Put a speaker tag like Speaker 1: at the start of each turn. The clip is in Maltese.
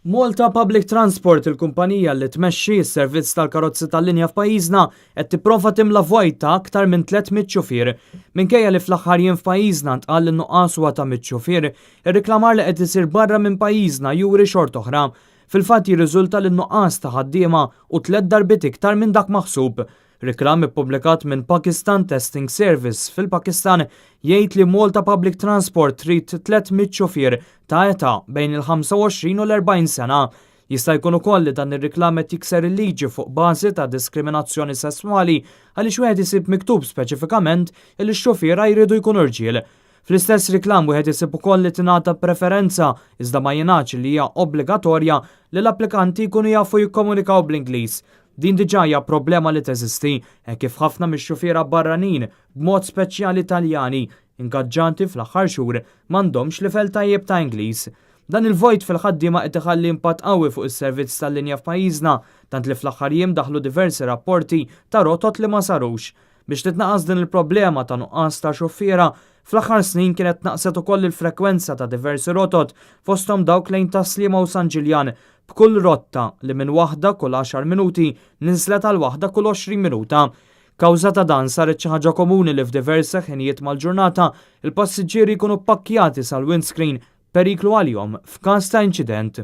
Speaker 1: Malta Public Transport, il-kumpanija li tmexxi s-servizz tal-karozzi tal-linja f'pajjiżna qed tipprova timla vojta aktar minn 300 xufier. Minkejja li fl-aħħar jiem f'pajjiżna ntqal in-nuqqas huwa ta' 100 xufier, ir-riklamar li qed isir barra minn pajjiżna juri xort oħra. Fil-fatt jirriżulta li n-nuqqas ta' ħaddiema u 3 darbit iktar minn dak maħsub. Riklam ippubblikat minn Pakistan Testing Service fil-Pakistan jgħid li Malta Public Transport trid 300 xufier ta' età bejn il-25 u l-40 sena. Jista' jkun ukoll li dan ir-riklam qed jikser il-liġi fuq bażi ta' diskriminazzjoni sesswali għaliex wieħed isib miktub speċifikament li x-xufiera jridu jkunu irġiel. Fl-istess riklam wieħed isib ukoll li tingħata preferenza iżda ma jingħadx li hija obbligatorja li l-applikanti jkunu jafu jikkomunikaw bl-Ingliż. Din diġà hija problema li teżisti hekk kif ħafna mix-xufiera barranin b'mod speċjali Taljani ingaġġanti fl-aħħar xhur m'għandhomx livell tajjeb ta' Ingliż. Dan il-vojt fil-ħaddiema qed iħalli impatt qawwi fuq is-servizz tal-linja f'pajjiżna tant li fl-aħħar jiem daħlu diversi rapporti ta' rotot li ma sarux. Biex titnaqqas din il-problema ta' nuqqas ta' xuffiera, fl-aħħar snin kienet naqset ukoll il-frekwenza ta' diversi rotot fosthom dawk lejn Taslima u San Ġiljan b'kull rotta li minn waħda kull 10 minuti niżlet għal waħda kull 20 minuta. Kawża ta' dan saret xi ħaġa komuni li f'diversi ħinijiet mal-ġurnata il-passiġġieri jkunu ppakkjati sal-windscreen periklu għalihom f'każ ta' inċident.